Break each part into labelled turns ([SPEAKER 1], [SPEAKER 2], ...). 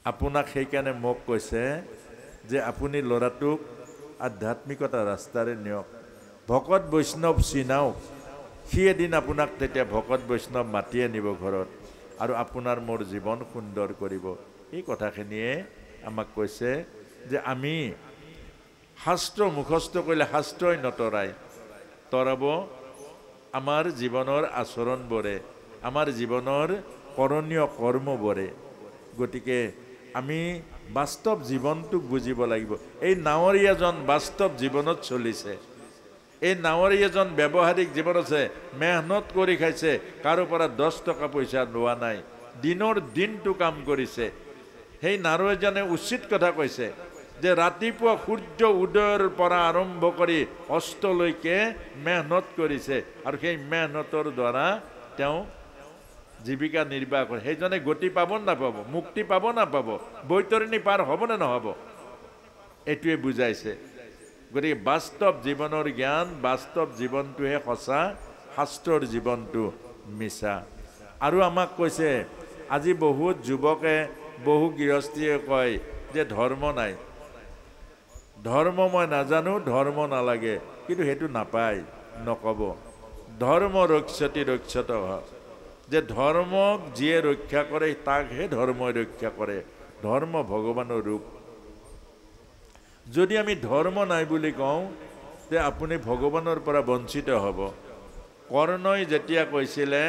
[SPEAKER 1] আপোনাক সেইকাৰণে মোক কৈছে যে আপুনি ল'ৰাটোক আধ্যাত্মিকতা ৰাস্তাৰে নিয়ক, ভকত বৈষ্ণৱ চিনাওক, সি এদিন আপোনাক তেতিয়া ভকত বৈষ্ণৱ মাতি আনিব ঘৰত আৰু আপোনাৰ মোৰ জীৱন সুন্দৰ কৰিব। এই কথাখিনিয়ে আমাক কৈছে যে আমি শাস্ত্ৰ মুখস্থ কৰিলে শাস্ত্ৰই তৰাব আমাৰ জীৱনৰ আচৰণবোৰে, আমাৰ জীৱনৰ কৰণীয় কৰ্মবোৰে। গতিকে আমি বাস্তৱ জীৱনটোক বুজিব লাগিব। এই নাৱৰীয়াজন বাস্তৱ জীৱনত চলিছে, এই নাৱৰীয়াজন ব্যৱহাৰিক জীৱন আছে, মেহনত কৰি খাইছে, কাৰো পৰা 10 টকা পইচা লোৱা নাই, দিনৰ দিনটো কাম কৰিছে। সেই নাৱৰীয়াজনে উচিত কথা কৈছে যে ৰাতিপুৱা সূৰ্য উদয়ৰ পৰা আৰম্ভ কৰি অস্তলৈকে মেহনত কৰিছে আৰু সেই মেহনতৰ দ্বাৰা তেওঁ জীৱিকা নিৰ্বাহ কৰে। সেইজনে গতি পাব নাপাব, মুক্তি পাব নাপাব, বৈতৰণি পাৰ হ'ব নে নহ'ব, এইটোৱে বুজাইছে। গতিকে বাস্তৱ জীৱনৰ জ্ঞান, বাস্তৱ জীৱনটোহে সঁচা, শাস্ত্ৰৰ জীৱনটো মিছা। আৰু আমাক কৈছে আজি বহুত যুৱকে, বহু গৃহস্থীয়ে কয় যে ধৰ্ম নাই, ধৰ্ম মই নাজানো, ধৰ্ম নালাগে, কিন্তু সেইটো নাপায়, নক'ব। ধৰ্ম ৰক্ষতি ৰক্ষত, যে ধৰ্মক যিয়ে ৰক্ষা কৰে তাকহে ধৰ্মই ৰক্ষা কৰে। ধৰ্ম ভগৱানৰ ৰূপ। যদি আমি ধৰ্ম নাই বুলি কওঁ তে আপুনি ভগৱানৰ পৰা বঞ্চিত হ'ব। কৰ্ণই যেতিয়া কৈছিলে,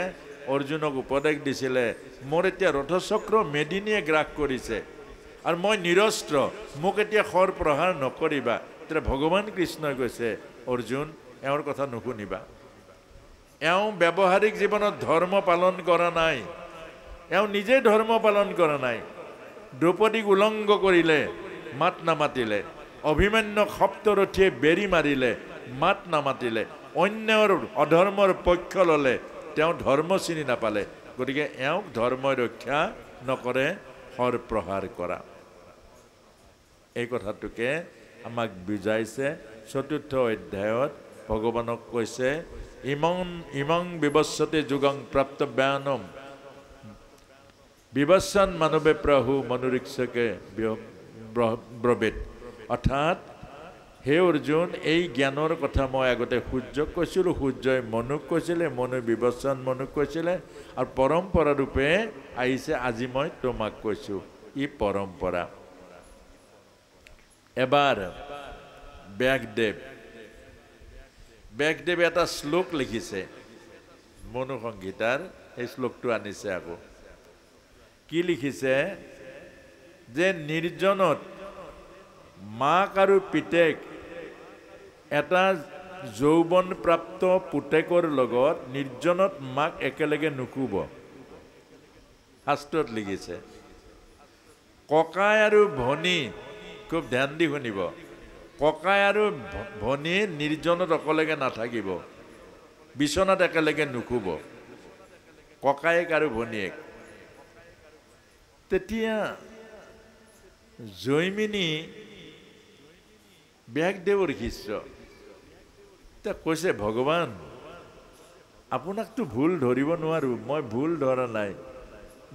[SPEAKER 1] অৰ্জুনক উপদেশ দিছিলে, মোৰ এতিয়া ৰথচক্ৰ মেদিনীয়ে গ্ৰাস কৰিছে আৰু মই নিৰস্ত্ৰ, মোক এতিয়া খৰ প্ৰহাৰ নকৰিবা, তেতিয়া ভগৱান কৃষ্ণই কৈছে, অৰ্জুন এওঁৰ কথা নুশুনিবা। এওঁ ব্যৱহাৰিক জীৱনত ধৰ্ম পালন কৰা নাই, এওঁ নিজে ধৰ্ম পালন কৰা নাই। দ্ৰৌপদীক উলংঘ কৰিলে, মাত নামাতিলে। অভিমন্যুক সপ্তৰথীয়ে বেৰি মাৰিলে, মাত নামাতিলে। অন্যৰ অধৰ্মৰ পক্ষ ল'লে, তেওঁ ধৰ্ম চিনি নাপালে। গতিকে এওঁক ধৰ্মই ৰক্ষা নকৰে, শৰ প্ৰহাৰ কৰা। এই কথাটোকে আমাক বুজাইছে 4ৰ্থ অধ্যায়ত। ভগৱানক কৈছে ইমং বিবস্বতে যুগং প্ৰাপ্তব্যানম বিবস্বান মানৱে প্ৰভু মনোৰিক্ষকে ব্ৰবেদ। অৰ্থাৎ হে অৰ্জুন, এই জ্ঞানৰ কথা মই আগতে সূৰ্যক কৈছিলোঁ, সূৰ্যই মনুক কৈছিলে, মনুই বিবস্বান মনুক কৈছিলে, আৰু পৰম্পৰা ৰূপে আহিছে আজি মই তোমাক কৈছোঁ। ই পৰম্পৰা। এবাৰ ব্যাসদেৱে এটা শ্লোক লিখিছে মনু সংগীতাৰ, সেই শ্লোকটো আনিছে আকৌ। কি লিখিছে যে নিৰ্জনত মাক আৰু পিতেক, এটা যৌৱনপ্ৰাপ্ত পুতেকৰ লগত নিৰ্জনত মাক একেলগে নুশুব। শাস্ত্ৰত লিখিছে। ককাই আৰু ভনী, খুব ধ্যান দি শুনিব, ককাই আৰু ভনী নিৰ্জনত অকলেগে নাথাকিব, বিচনাত একেলগে নুশুব, ককায়েক আৰু ভনীয়েক। তেতিয়া জৈমিনী ব্যাসদেৱৰ শিষ্য, তেওঁ কৈছে, ভগৱান আপোনাকতো ভুল ধৰিব নোৱাৰো, মই ভুল ধৰা নাই,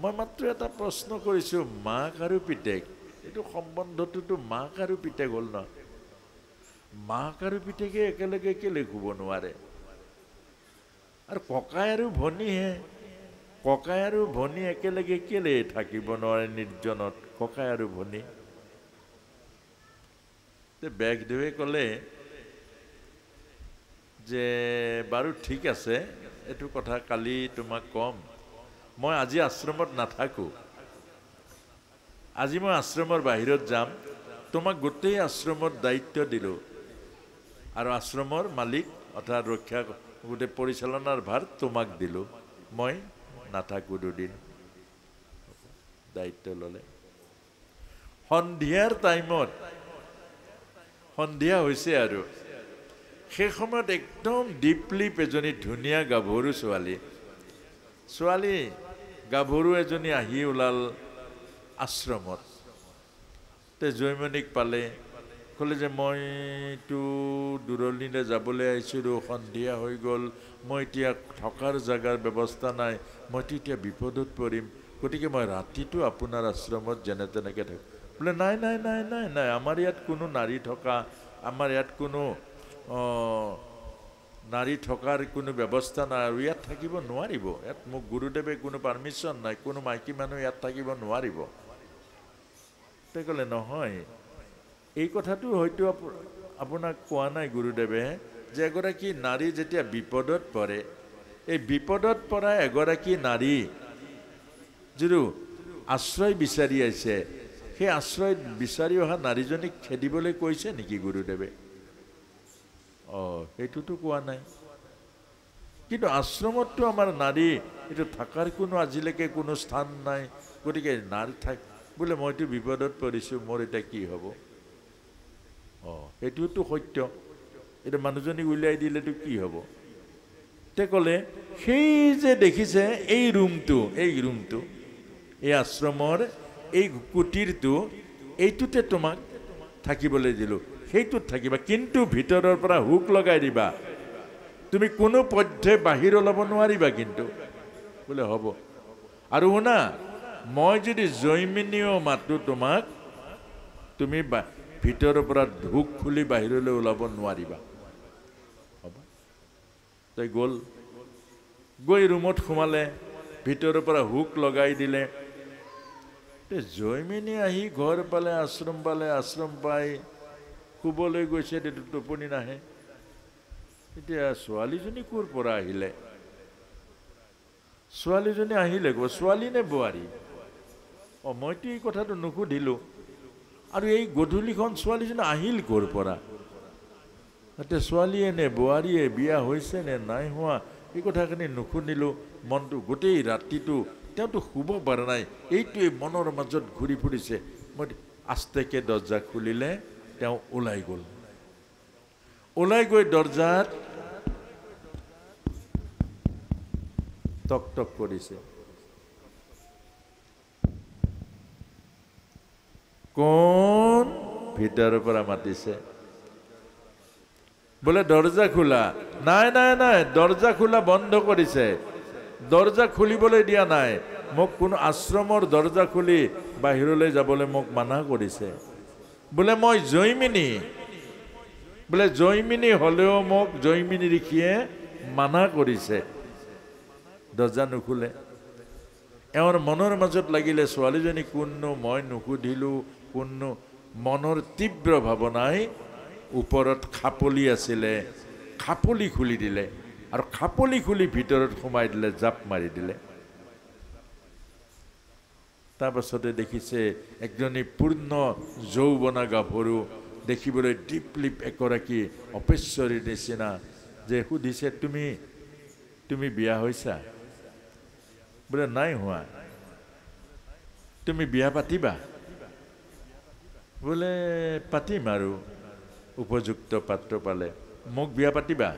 [SPEAKER 1] মই মাত্ৰ এটা প্ৰশ্ন কৰিছোঁ, মাক আৰু পিতেক, এইটো সম্বন্ধটোতো মাক আৰু পিতেক হ'ল ন, মাক আৰু পিতেকে একেলগে কেলে শুব নোৱাৰে? আৰু ককাই আৰু ভনীহে, ককাই আৰু ভনী একেলগে কেলে থাকিব নোৱাৰে নিৰ্জনত, ককাই আৰু ভনী? ব্যাসদেৱে ক'লে যে বাৰু ঠিক আছে, এইটো কথা কালি তোমাক ক'ম, মই আজি আশ্ৰমত নাথাকোঁ, আজি মই আশ্ৰমৰ বাহিৰত যাম, তোমাক গোটেই আশ্ৰমৰ দায়িত্ব দিলোঁ আৰু আশ্ৰমৰ মালিক অৰ্থাৎ ৰক্ষা গোটেই পৰিচালনাৰ ভাৰ তোমাক দিলোঁ, মই নাথাকোঁ দুদিন। দায়িত্ব ল'লে। সন্ধিয়াৰ টাইমত, সন্ধিয়া হৈছে আৰু সেই সময়ত একদম দীপলিপ এজনী ধুনীয়া গাভৰু ছোৱালী গাভৰু এজনী আহি ওলাল আশ্ৰমত। তে জৈমনিক পালে, ক'লে যে মইতো দূৰণিলৈ যাবলৈ আহিছিলোঁ, সন্ধিয়া হৈ গ'ল, মই এতিয়া থকাৰ জেগাৰ ব্যৱস্থা নাই, মইতো এতিয়া বিপদত পৰিম, গতিকে মই ৰাতিটো আপোনাৰ আশ্ৰমত যেনে তেনেকৈ থাকোঁ বোলে নাই নাই নাই নাই নাই আমাৰ ইয়াত কোনো নাৰী থকা আমাৰ ইয়াত কোনো নাৰী থকাৰ কোনো ব্যৱস্থা নাই আৰু ইয়াত থাকিব নোৱাৰিব ইয়াত মোক গুৰুদেৱে কোনো পাৰ্মিশ্যন নাই কোনো মাইকী মানুহ ইয়াত থাকিব নোৱাৰিব তে ক'লে নহয় এই কথাটো হয়তো আপোনাক কোৱা নাই গুৰুদেৱে যে এগৰাকী নাৰী যেতিয়া বিপদত পৰে এই বিপদত পৰা এগৰাকী নাৰী যিটো আশ্ৰয় বিচাৰি আছে সেই আশ্ৰয় বিচাৰি অহা নাৰীজনীক খেদিবলৈ কৈছে নেকি গুৰুদেৱে সেইটোতো কোৱা নাই কিন্তু আশ্ৰমততো আমাৰ নাৰী এইটো থকাৰ কোনো আজিলৈকে কোনো স্থান নাই গতিকে নাৰী থাক বোলে মইতো বিপদত পৰিছোঁ মোৰ এতিয়া কি হ'ব সেইটোতো সত্য এটা মানুহজনীক উলিয়াই দিলেতো কি হ'ব তে ক'লে সেই যে দেখিছে এই ৰুমটো এই আশ্ৰমৰ এই কুটিৰটো এইটোতে তোমাক থাকিবলৈ দিলোঁ সেইটোত থাকিবা কিন্তু ভিতৰৰ পৰা হুক লগাই দিবা তুমি কোনো পধ্যে বাহিৰ ওলাব নোৱাৰিবা কিন্তু বোলে হ'ব আৰু শুনা মই যদি জৈমিনীও মাতো তোমাক তুমি ভিতৰৰ পৰা হুক খুলি বাহিৰলৈ ওলাব নোৱাৰিবা হ'ব তাই গৈ ৰুমত সোমালে ভিতৰৰ পৰা হুক লগাই দিলে জৈমিনী আহি ঘৰ পালে আশ্ৰম পাই শুবলৈ গৈছে তেতিয়া টোপনি নাহে এতিয়া ছোৱালীজনী ক'ৰ পৰা আহিলে ছোৱালীজনী আহিলে ছোৱালী নে বোৱাৰী মইতো এই কথাটো নুসুধিলোঁ আৰু এই গধূলিখন ছোৱালীজনী আহিল ক'ৰ পৰা এতিয়া ছোৱালীয়ে নে বোৱাৰীয়ে বিয়া হৈছে নে নাই হোৱা এই কথাখিনি নুশুনিলোঁ মনটো গোটেই ৰাতিটো তেওঁতো শুব পৰা নাই এইটোৱে মনৰ মাজত ঘূৰি ফুৰিছে মই আস্তেকে দৰ্জা খুলিলে তেওঁ ওলাই গৈ দৰ্জাত টক টক কৰিছে কোন ভিতৰৰ পৰা মাতিছে বোলে দৰ্জা খোলা নাই নাই নাই দৰ্জা খোলা বন্ধ কৰিছে দৰ্জা খুলিবলৈ দিয়া নাই মোক কোনো আশ্ৰমৰ দৰ্জা খুলি বাহিৰলৈ যাবলৈ মোক মানা কৰিছে বোলে মই জৈমিনী হ'লেও মোক জৈমিনী ঋষিয়ে মানা কৰিছে দৰ্জা নুখুলে এওঁৰ মনৰ মাজত লাগিলে ছোৱালীজনী কোননো মই নুসুধিলোঁ কোননো মনৰ তীব্ৰ ভাৱনাই ওপৰত খাপলি আছিলে খাপলি খুলি দিলে আৰু খাপলি খুলি ভিতৰত সোমাই দিলে জাপ মাৰি দিলে তাৰপাছতে দেখিছে একজনী পূৰ্ণ যৌৱনা গাভৰু দেখিবলৈ দীপলিপ এগৰাকী অপেশ্বৰীৰ নিচিনা যে সুধিছে তুমি বিয়া হৈছা বোলে নাই হোৱা তুমি বিয়া পাতিবা বোলে পাতিম আৰু উপযুক্ত পাত্ৰ পালে মোক বিয়া পাতিবা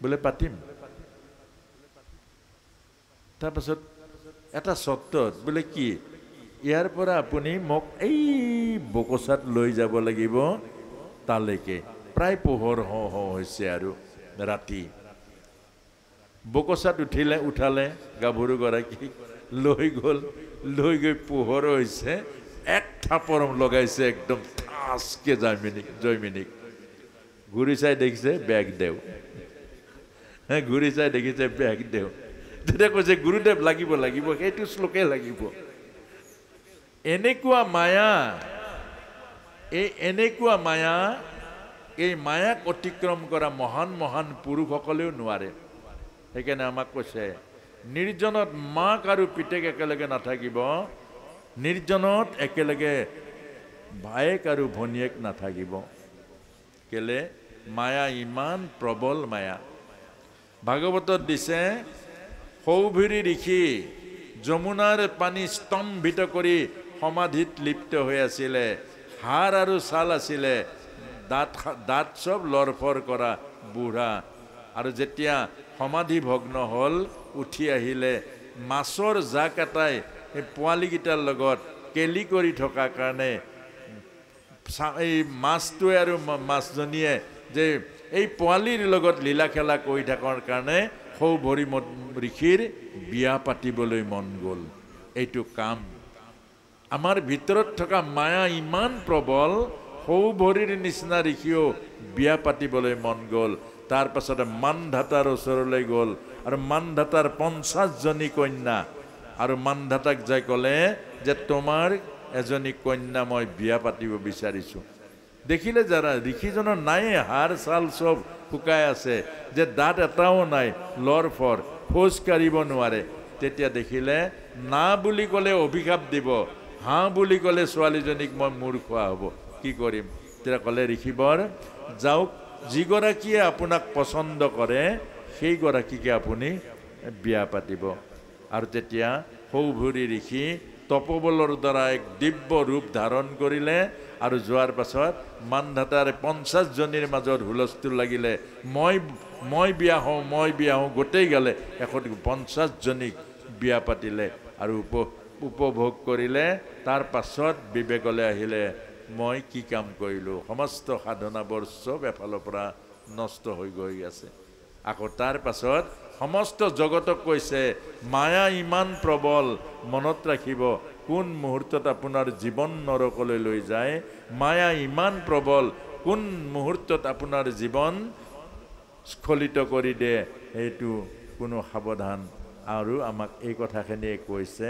[SPEAKER 1] বোলে পাতিম তাৰপাছত এটা চৰ্তত বোলে কি ইয়াৰ পৰা আপুনি মোক এই বকচাত লৈ যাব লাগিব তালৈকে প্ৰায় পোহৰ হৈছে আৰু ৰাতি বকচাত উঠালে গাভৰুগৰাকীক লৈ গৈ পোহৰ হৈছে এক থাপৰ লগাইছে একদম ঠাচকে জৈমিনীক ঘূৰি চাই দেখিছে বেগ দেও ঘূৰি চাই দেখিছে বেগ দেও তেতিয়া কৈছে গুৰুদেৱ লাগিব সেইটো শ্লোকে লাগিব এনেকুৱা মায়া এই মায়াক অতিক্ৰম কৰা মহান পুৰুষসকলেও নোৱাৰে সেইকাৰণে আমাক কৈছে নিৰ্জনত মাক আৰু পিতেক একেলগে নাথাকিব নিৰ্জনত একেলগে ভায়েক আৰু ভনীয়েক নাথাকিব কেলে মায়া ইমান প্ৰবল মায়া ভাগৱতত দিছে সৌভিৰী ঋষি যমুনাৰ পানী স্তম্ভিত কৰি সমাধিত লিপ্ত হৈ আছিলে হাড় আৰু ছাল আছিলে দাঁত চব লৰফৰ কৰা বুঢ়া আৰু যেতিয়া সমাধি ভগ্ন হ'ল উঠি আহিলে মাছৰ জাক এটাই এই পোৱালীকেইটাৰ লগত কেলি কৰি থকা কাৰণে এই মাছটোৱে আৰু মাছজনীয়ে যে এই পোৱালীৰ লগত লীলা খেলা কৰি থকাৰ কাৰণে সৌ ভৰি ঋষিৰ বিয়া পাতিবলৈ মন গ'ল এইটো কাম আমাৰ ভিতৰত থকা মায়া ইমান প্ৰবল সৌ ভৰিৰ নিচিনা ঋষিও বিয়া পাতিবলৈ মন গ'ল তাৰ পাছতে মানধাতাৰ ওচৰলৈ গ'ল আৰু মানধাতাৰ 50 জনী কন্যা আৰু মানধাতাক যাই ক'লে যে তোমাৰ এজনী কন্যা মই বিয়া পাতিব বিচাৰিছোঁ দেখিলে যাৰা ঋষিজনৰ নাই হাড় ছাল সব শুকাই আছে যে দাঁত এটাও নাই লৰফৰ খোজ কাঢ়িব নোৱাৰে তেতিয়া দেখিলে না বুলি ক'লে অভিশাপ দিব হাঁ বুলি ক'লে ছোৱালীজনীক মই মূৰ খোৱা হ'ব কি কৰিম তেতিয়া ক'লে ঋষিবৰ যাওক যিগৰাকীয়ে আপোনাক পচন্দ কৰে সেইগৰাকীকে আপুনি বিয়া পাতিব আৰু তেতিয়া সৌভৰী ঋষি তপবলৰ দ্বাৰা এক দিব্য ৰূপ ধাৰণ কৰিলে আৰু যোৱাৰ পাছত মানধাতাৰ 50 জনীৰ মাজত হুলস্থুল লাগিলে মই বিয়া হওঁ গোটেই গালে এখন 50 জনীক বিয়া পাতিলে আৰু উপভোগ কৰিলে তাৰ পাছত বিবেকলৈ আহিলে মই কি কাম কৰিলোঁ সমস্ত সাধনাবোৰ চব এফালৰ পৰা নষ্ট হৈ গৈ আছে আকৌ তাৰ পাছত সমস্ত জগতক কৈছে মায়া ইমান প্ৰবল মনত ৰাখিব কোন মুহূৰ্তত আপোনাৰ জীৱন নৰকলৈ লৈ যায় মায়া ইমান প্ৰবল কোন মুহূৰ্তত আপোনাৰ জীৱন স্খলিত কৰি দিয়ে এইটো কোনো সাৱধান আৰু আমাক এই কথাখিনিয়ে কৈছে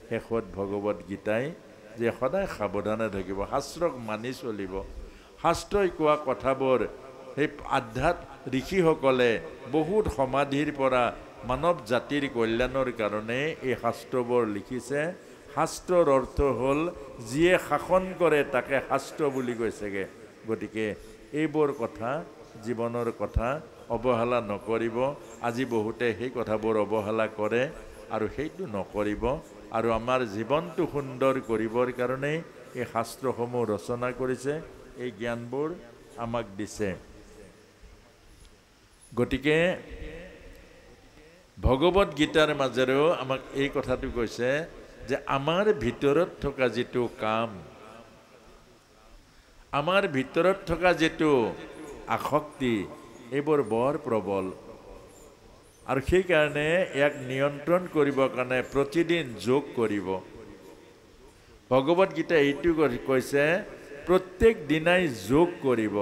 [SPEAKER 1] শেষত ভগৱত গীতাই যে সদায় সাৱধানে থাকিব শাস্ত্ৰক মানি চলিব শাস্ত্ৰই কোৱা কথাবোৰ সেই আধ্যাত্ম ঋষিসকলে বহুত সমাধিৰ পৰা মানৱ জাতিৰ কল্যাণৰ কাৰণে এই শাস্ত্ৰবোৰ লিখিছে শাস্ত্ৰৰ অৰ্থ হ'ল যিয়ে শাসন কৰে তাকে শাস্ত্ৰ বুলি কৈছেগে গতিকে এইবোৰ কথা জীৱনৰ কথা অৱহেলা নকৰিব আজি বহুতে সেই কথাবোৰ অৱহেলা কৰে আৰু সেইটো নকৰিব আৰু আমাৰ জীৱনটো সুন্দৰ কৰিবৰ কাৰণে এই শাস্ত্ৰসমূহ ৰচনা কৰিছে এই জ্ঞানবোৰ আমাক দিছে গতিকে ভগৱত গীতাৰ মাজেৰেও আমাক এই কথাটো কৈছে যে আমাৰ ভিতৰত থকা যিটো কাম আমাৰ ভিতৰত থকা যিটো আসক্তি এইবোৰ বৰ প্ৰবল আৰু সেইকাৰণে ইয়াক নিয়ন্ত্ৰণ কৰিবৰ কাৰণে প্ৰতিদিন যোগ কৰিব ভগৱত গীতা এইটো কৈছে প্ৰত্যেক দিনাই যোগ কৰিব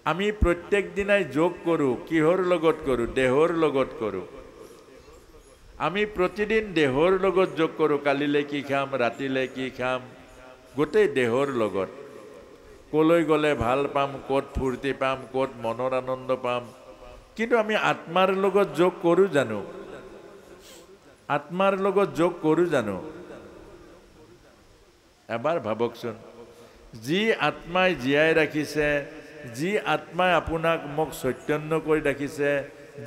[SPEAKER 1] আমি প্ৰত্যেক দিনাই যোগ কৰোঁ কিহৰ লগত কৰোঁ দেহৰ লগত কৰোঁ আমি প্ৰতিদিন দেহৰ লগত যোগ কৰোঁ কালিলৈ কি খাম ৰাতিলৈ কি খাম গোটেই দেহৰ লগত কলৈ গ'লে ভাল পাম ক'ত ফূৰ্তি পাম ক'ত মনৰ আনন্দ পাম কিন্তু আমি আত্মাৰ লগত যোগ কৰোঁ জানো আত্মাৰ লগত যোগ কৰোঁ জানো এবাৰ ভাবকচোন যি আত্মাই জীয়াই ৰাখিছে যি আত্মাই আপোনাক মোক চৈতন্য কৰি ৰাখিছে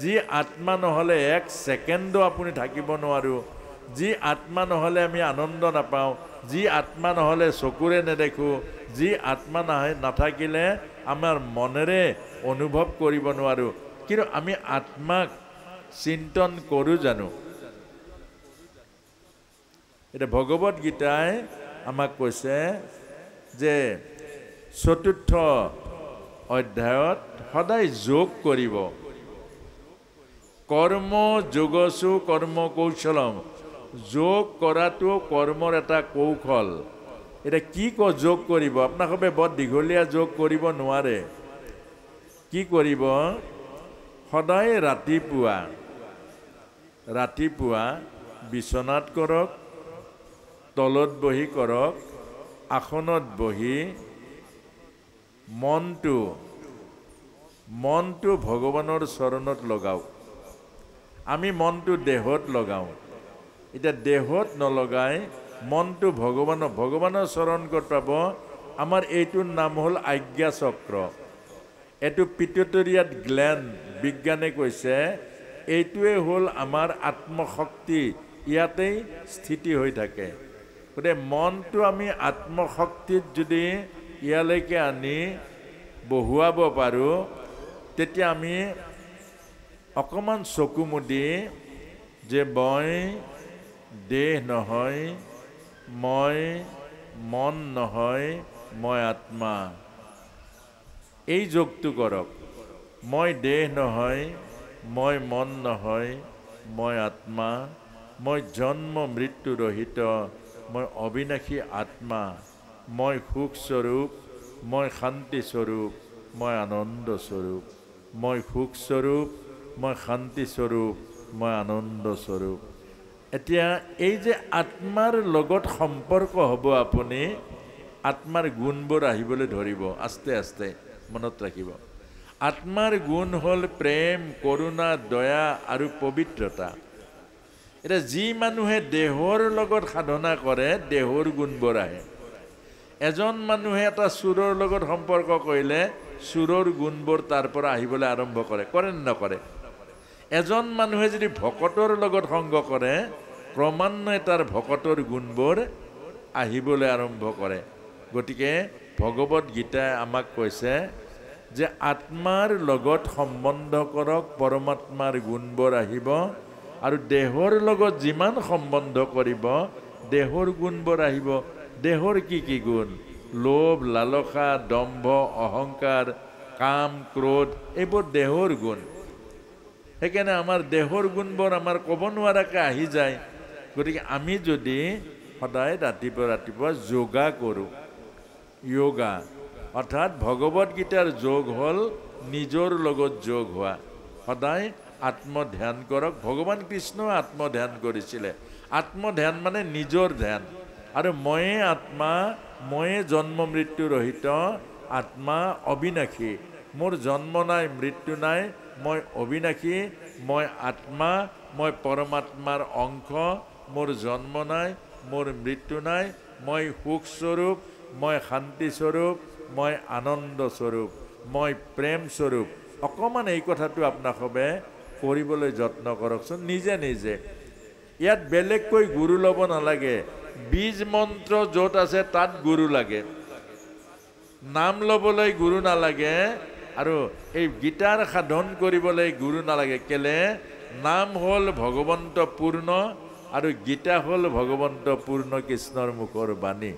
[SPEAKER 1] যি আত্মা নহ'লে এক ছেকেণ্ডো আপুনি থাকিব নোৱাৰো যি আত্মা নহ'লে আমি আনন্দ নাপাওঁ যি আত্মা নহ'লে চকুৰে নেদেখো যি আত্মা নাথাকিলে আমাৰ মনেৰে অনুভৱ কৰিব নোৱাৰো কিন্তু আমি আত্মাক চিন্তন কৰোঁ জানো এটা ভগৱত গীতাই আমাক কৈছে যে চতুৰ্থ অধ্যায়ত সদায় যোগ কৰিব কৰ্ম যোগসু কৰ্ম কৌশলম যোগ কৰাটো কৰ্মৰ এটা কৌশল এটা কি যোগ কৰিব আপোনালোকে বৰ দীঘলীয়া যোগ কৰিব নোৱাৰে কি কৰিব সদায় ৰাতিপুৱা বিচনাত কৰক তলত বহি কৰক আসনত বহি মনটো ভগৱানৰ চৰণত লগাওক আমি মনটো দেহত লগাওঁ এতিয়া দেহত নলগাই মনটো ভগৱানৰ চৰণ ক'ত পাব আমাৰ এইটোৰ নাম হ'ল আজ্ঞা চক্ৰ এইটো পিটুটৰিয়াত গ্লেণ্ড বিজ্ঞানে কৈছে এইটোৱে হ'ল আমাৰ আত্মশক্তি ইয়াতেই স্থিতি হৈ থাকে গতিকে মনটো আমি আত্মশক্তিত যদি ইয়ালৈকে আনি বহুৱাব পাৰোঁ তেতিয়া আমি অকণমান চকু মুদি যে মই দেহ নহয় মই মন নহয় মই আত্মা এই যোগটো কৰক মই দেহ নহয় মই মন নহয়, মই আত্মা, মই জন্ম মৃত্যু ৰহিত, মই অবিনাশী আত্মা, মই সুখ স্বৰূপ, মই শান্তি স্বৰূপ, মই আনন্দ স্বৰূপ, মই সুখ স্বৰূপ, মই শান্তি স্বৰূপ, মই আনন্দ স্বৰূপ। এতিয়া এই যে আত্মাৰ লগত সম্পৰ্ক হ'ব, আপুনি আত্মাৰ গুণবোৰ আহিবলৈ ধৰিব আস্তে আস্তে, মনত ৰাখিব। আত্মাৰ গুণ হ'ল প্ৰেম, কৰুণা, দয়া আৰু পবিত্ৰতা। এতিয়া যি মানুহে দেহৰ লগত সাধনা কৰে, দেহৰ গুণবোৰ আহে। এজন মানুহে এটা চোৰৰ লগত সম্পৰ্ক কৰিলে চোৰৰ গুণবোৰ তাৰ পৰা আহিবলৈ আৰম্ভ কৰে, কৰে নে নকৰে? এজন মানুহে যদি ভকতৰ লগত সংগ কৰে, ক্ৰমান্বয়ে তাৰ ভকতৰ গুণবোৰ আহিবলৈ আৰম্ভ কৰে। গতিকে ভগৱত গীতাই আমাক কৈছে যে আত্মাৰ লগত সম্বন্ধ কৰক, পৰমাত্মাৰ গুণবোৰ আহিব, আৰু দেহৰ লগত যিমান সম্বন্ধ কৰিব দেহৰ গুণবোৰ আহিব। দেহৰ কি কি গুণ? লোভ, লালসা, দম্ভ, অহংকাৰ, কাম, ক্ৰোধ, এইবোৰ দেহৰ গুণ। সেইকাৰণে আমাৰ দেহৰ গুণবোৰ আমাৰ ক'ব নোৱাৰাকৈ আহি যায়। গতিকে আমি যদি সদায় ৰাতিপুৱা ৰাতিপুৱা যোগা কৰোঁ, যোগা অৰ্থাৎ ভগৱত গীতাৰ যোগ হ'ল নিজৰ লগত যোগ হোৱা। সদায় আত্মধ্যান কৰক। ভগৱান কৃষ্ণই আত্মধ্যান কৰিছিলে। আত্মধ্যান মানে নিজৰ ধ্যান। আৰু ময়ে আত্মা, ময়ে জন্ম মৃত্যু ৰহিত, আত্মা অবিনাশী, মোৰ জন্ম নাই, মৃত্যু নাই, মই অবিনাশী, মই আত্মা, মই পৰমাত্মাৰ অংশ, মোৰ জন্ম নাই, মোৰ মৃত্যু নাই, মই সুখস্বৰূপ, মই শান্তিস্বৰূপ, মই আনন্দ স্বৰূপ, মই প্ৰেম স্বৰূপ। অকণমান এই কথাটো আপোনালোকে কৰিবলৈ যত্ন কৰকচোন নিজে নিজে। ইয়াত বেলেগকৈ গুৰু ল'ব নালাগে। বীজ মন্ত্ৰ য'ত আছে তাত গুৰু লাগে, নাম ল'বলৈ গুৰু নালাগে, আৰু এই গীতাৰ সাধন কৰিবলৈ গুৰু নালাগে। কেলে? নাম হ'ল ভগৱন্ত পূৰ্ণ, আৰু গীতা হ'ল ভগৱন্ত পূৰ্ণ কৃষ্ণৰ মুখৰ বাণী।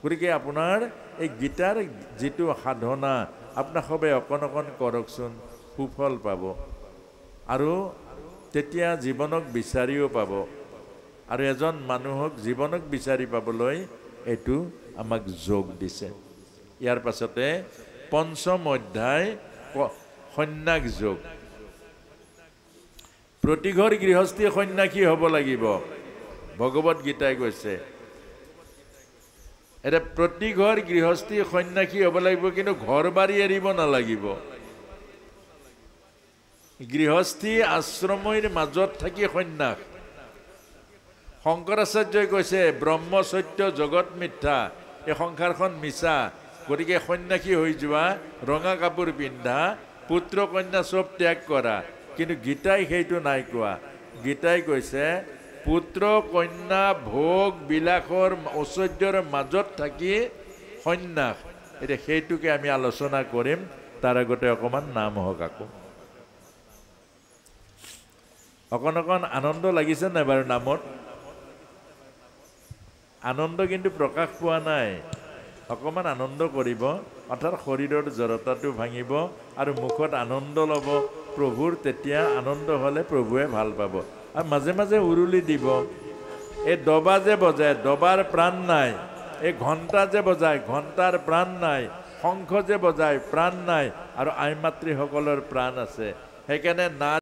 [SPEAKER 1] গতিকে আপোনাৰ এই গীতাৰ যিটো সাধনা আপোনালোকে অকণ অকণ কৰকচোন, সুফল পাব, আৰু তেতিয়া জীৱনক বিচাৰিও পাব। আৰু এজন মানুহক জীৱনক বিচাৰি পাবলৈ এইটো আমাক যোগ দিছে। ইয়াৰ পাছতে পঞ্চম অধ্যায় সন্ন্যাস যোগ। প্ৰতিঘৰ গৃহস্থী সন্ন্যাসী হ'ব লাগিব, ভগৱত গীতাই কৈছে। এতিয়া প্ৰতিঘৰ গৃহস্থী সন্ন্যাসী হ'ব লাগিব, কিন্তু ঘৰ বাৰী এৰিব নালাগিব। গৃহস্থী আশ্ৰমৰ মাজত থাকি সন্ন্যাস। শংকৰাচাৰ্যই কৈছে ব্ৰহ্ম সত্য জগত মিথ্যা, এই সংসাৰখন মিছা। গতিকে সন্ন্যাসী হৈ যোৱা, ৰঙা কাপোৰ পিন্ধা, পুত্ৰ কন্যা চব ত্যাগ কৰা। কিন্তু গীতাই সেইটো নাই কোৱা। গীতাই কৈছে পুত্ৰ কন্যা ভোগ বিলাসৰ ঐশ্বৰ্যৰ মাজত থাকি সন্ন্যাস। এতিয়া সেইটোকে আমি আলোচনা কৰিম। তাৰ আগতে অকণমান নাম হওক। আকৌ অকণ অকণ আনন্দ লাগিছে নাই বাৰু? নামত আনন্দ কিন্তু প্ৰকাশ পোৱা নাই। অকণমান আনন্দ কৰিব, অৰ্থাৎ শৰীৰৰ জড়তাটো ভাঙিব আৰু মুখত আনন্দ ল'ব প্ৰভুৰ। তেতিয়া আনন্দ হ'লে প্ৰভুৱে ভাল পাব। আৰু মাজে মাজে উৰুলি দিব। এই ডবা যে বজায়, ডবাৰ প্ৰাণ নাই। এই ঘণ্টা যে বজায়, ঘণ্টাৰ প্ৰাণ নাই। শংখ যে বজায়, প্ৰাণ নাই। আৰু আই মাতৃসকলৰ প্ৰাণ আছে। সেইকাৰণে